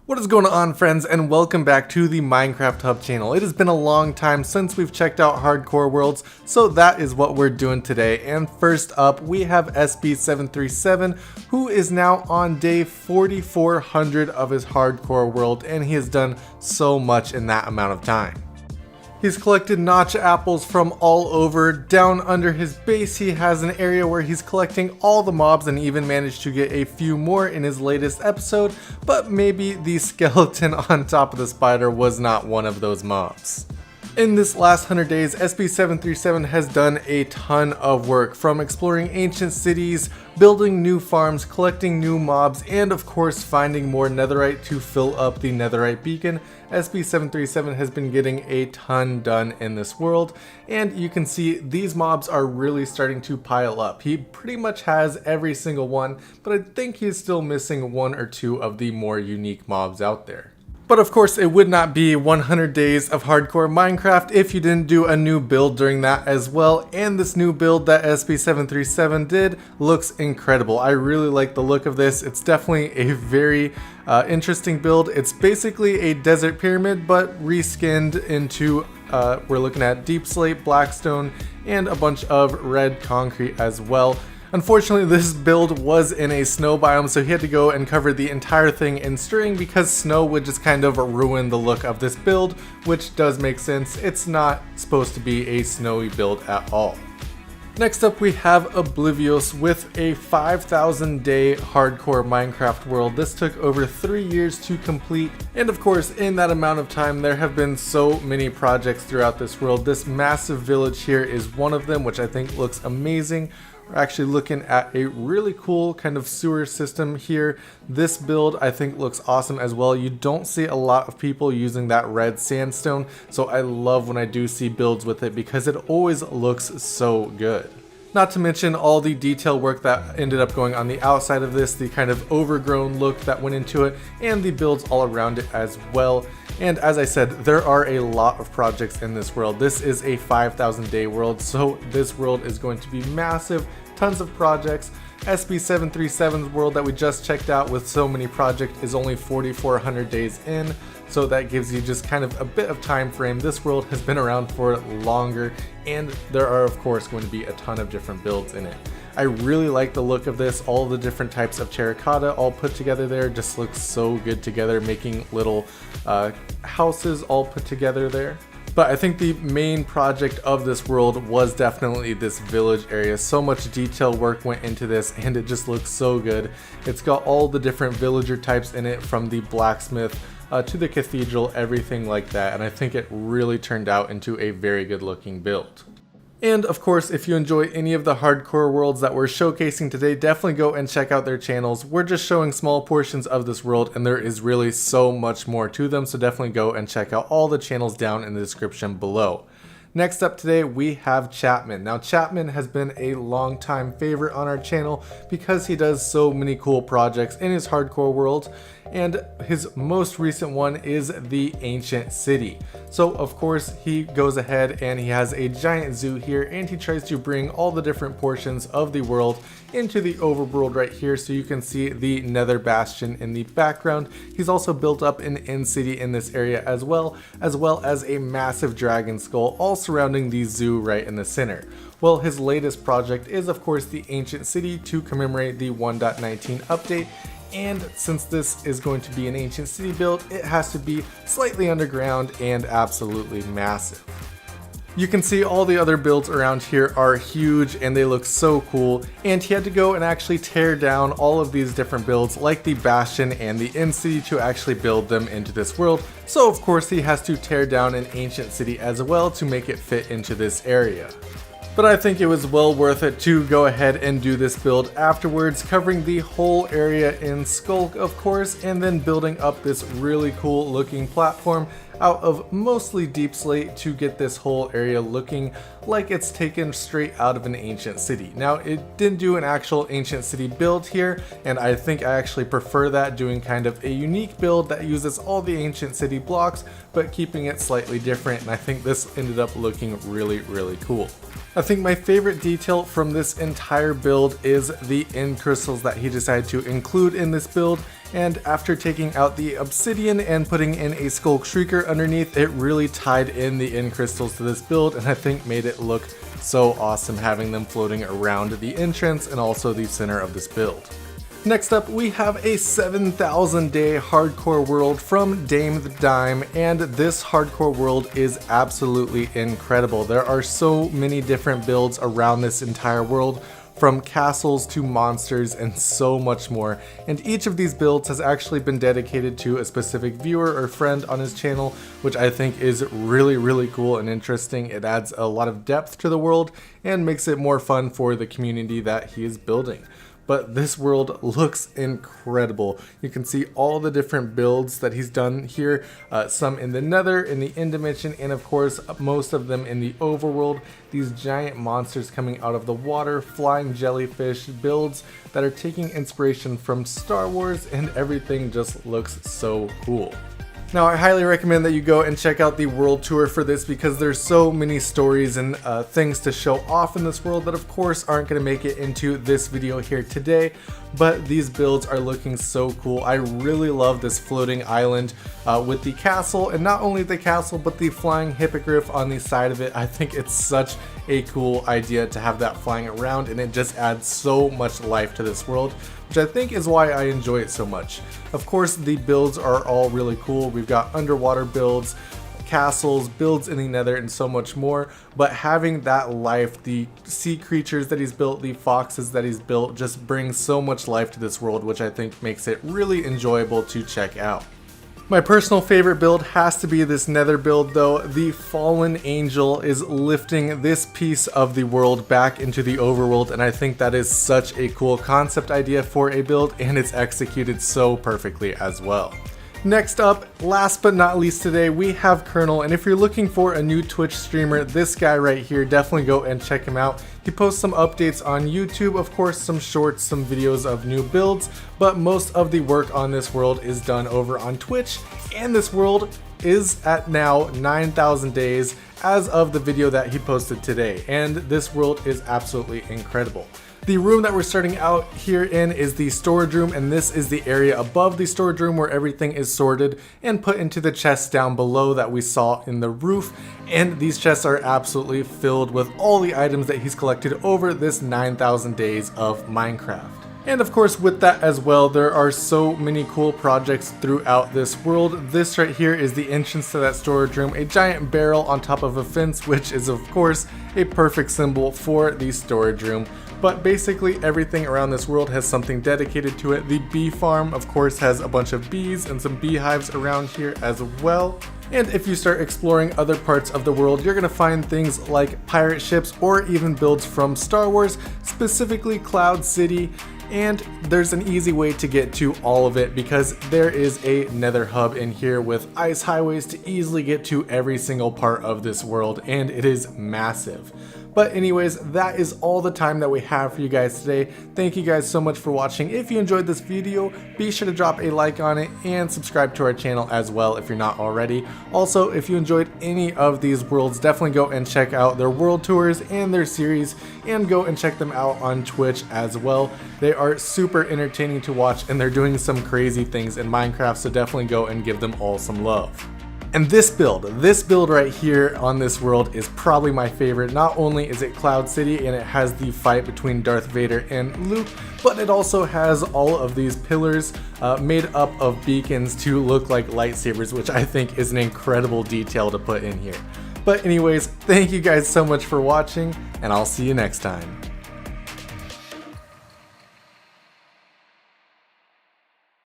What is going on, friends, and welcome back to the Minecraft Hub channel. It has been a long time since we've checked out hardcore worlds, so that is what we're doing today. And first up, we have SB737, who is now on day 4400 of his hardcore world, and he has done so much in that amount of time. He's collected notch apples from all over. Down under his base, he has an area where he's collecting all the mobs and even managed to get a few more in his latest episode, but maybe the skeleton on top of the spider was not one of those mobs. In this last 100 days, SB737 has done a ton of work, from exploring ancient cities, building new farms, collecting new mobs, and of course finding more netherite to fill up the netherite beacon. SB737 has been getting a ton done in this world, and you can see these mobs are really starting to pile up. He pretty much has every single one, but I think he's still missing one or two of the more unique mobs out there. But of course, it would not be 100 days of hardcore Minecraft if you didn't do a new build during that as well, and this new build that SB737 did looks incredible. I really like the look of this. It's definitely a very interesting build. It's basically a desert pyramid, but reskinned into, we're looking at deep slate, blackstone, and a bunch of red concrete as well. Unfortunately, this build was in a snow biome, so he had to go and cover the entire thing in string because snow would just kind of ruin the look of this build, which does make sense. It's not supposed to be a snowy build at all. Next up, we have Oblivious with a 5,000 day hardcore Minecraft world. This took over 3 years to complete, and of course in that amount of time there have been so many projects throughout this world. This massive village here is one of them, which I think looks amazing. We're actually looking at a really cool kind of sewer system here. This build I think looks awesome as well. You don't see a lot of people using that red sandstone, so I love when I do see builds with it because it always looks so good. Not to mention all the detail work that ended up going on the outside of this, the kind of overgrown look that went into it, and the builds all around it as well. And as I said, there are a lot of projects in this world. This is a 5,000 day world, so this world is going to be massive, tons of projects. SB737's world that we just checked out with so many projects is only 4,400 days in, so that gives you just kind of a bit of time frame. This world has been around for longer, and there are of course going to be a ton of different builds in it. I really like the look of this. All the different types of terracotta all put together there just looks so good together, making little houses all put together there. But I think the main project of this world was definitely this village area. So much detail work went into this and it just looks so good. It's got all the different villager types in it, from the blacksmith to the cathedral, everything like that. And I think it really turned out into a very good looking build. And of course, if you enjoy any of the hardcore worlds that we're showcasing today, definitely go and check out their channels. We're just showing small portions of this world and there is really so much more to them, so definitely go and check out all the channels down in the description below. Next up today, we have Chapman. Now Chapman has been a long time favorite on our channel because he does so many cool projects in his hardcore world, and his most recent one is the ancient city. So of course he goes ahead and he has a giant zoo here, and he tries to bring all the different portions of the world into the overworld right here, so you can see the nether bastion in the background. He's also built up an end city in this area as well as a massive dragon skull all surrounding the zoo right in the center. Well, his latest project is of course the ancient city to commemorate the 1.19 update. And since this is going to be an ancient city build, it has to be slightly underground and absolutely massive. You can see all the other builds around here are huge and they look so cool, and he had to go and actually tear down all of these different builds like the bastion and the end city to actually build them into this world. So of course he has to tear down an ancient city as well to make it fit into this area. But I think it was well worth it to go ahead and do this build afterwards, covering the whole area in Skulk of course, and then building up this really cool looking platform out of mostly deep slate to get this whole area looking like it's taken straight out of an ancient city. Now it didn't do an actual ancient city build here, and I think I actually prefer that, doing kind of a unique build that uses all the ancient city blocks but keeping it slightly different, and I think this ended up looking really cool. I think my favorite detail from this entire build is the end crystals that he decided to include in this build, and after taking out the obsidian and putting in a skull shrieker underneath, it really tied in the end crystals to this build, and I think made it look so awesome having them floating around the entrance and also the center of this build. Next up, we have a 7,000 day hardcore world from Dame the Dime, and this hardcore world is absolutely incredible. There are so many different builds around this entire world, from castles to monsters and so much more, and each of these builds has actually been dedicated to a specific viewer or friend on his channel, which I think is really cool and interesting. It adds a lot of depth to the world and makes it more fun for the community that he is building. But this world looks incredible. You can see all the different builds that he's done here, some in the nether, in the end dimension, and of course most of them in the overworld. These giant monsters coming out of the water, flying jellyfish, builds that are taking inspiration from Star Wars, and everything just looks so cool. Now, I highly recommend that you go and check out the world tour for this, because there's so many stories and things to show off in this world that of course aren't going to make it into this video here today, but these builds are looking so cool. I really love this floating island with the castle, and not only the castle but the flying hippogriff on the side of it. I think it's such a cool idea to have that flying around, and it just adds so much life to this world, which I think is why I enjoy it so much. Of course, the builds are all really cool. We've got underwater builds, castles, builds in the nether, and so much more, but having that life, the sea creatures that he's built, the foxes that he's built, just brings so much life to this world, which I think makes it really enjoyable to check out. My personal favorite build has to be this nether build though. The fallen angel is lifting this piece of the world back into the overworld, and I think that is such a cool concept idea for a build, and it's executed so perfectly as well. Next up, last but not least today, we have Colonel, and if you're looking for a new Twitch streamer, this guy right here, definitely go and check him out. He posts some updates on YouTube, of course some shorts, some videos of new builds, but most of the work on this world is done over on Twitch, and this world is at now 9,000 days as of the video that he posted today, and this world is absolutely incredible. The room that we're starting out here in is the storage room, and this is the area above the storage room where everything is sorted and put into the chests down below that we saw in the roof. And these chests are absolutely filled with all the items that he's collected over this 9,000 days of Minecraft. And of course, with that as well, there are so many cool projects throughout this world. This right here is the entrance to that storage room, a giant barrel on top of a fence, which is of course a perfect symbol for the storage room. But basically everything around this world has something dedicated to it. The bee farm, of course, has a bunch of bees and some beehives around here as well. And if you start exploring other parts of the world, you're going to find things like pirate ships or even builds from Star Wars, specifically Cloud City. And there's an easy way to get to all of it, because there is a nether hub in here with ice highways to easily get to every single part of this world, and it is massive. But anyways, that is all the time that we have for you guys today. Thank you guys so much for watching. If you enjoyed this video, be sure to drop a like on it and subscribe to our channel as well if you're not already. Also, if you enjoyed any of these worlds, definitely go and check out their world tours and their series, and go and check them out on Twitch as well. They are super entertaining to watch, and they're doing some crazy things in Minecraft, so definitely go and give them all some love. And this build right here on this world is probably my favorite. Not only is it Cloud City and it has the fight between Darth Vader and Luke, but it also has all of these pillars made up of beacons to look like lightsabers, which I think is an incredible detail to put in here. But anyways, thank you guys so much for watching, and I'll see you next time.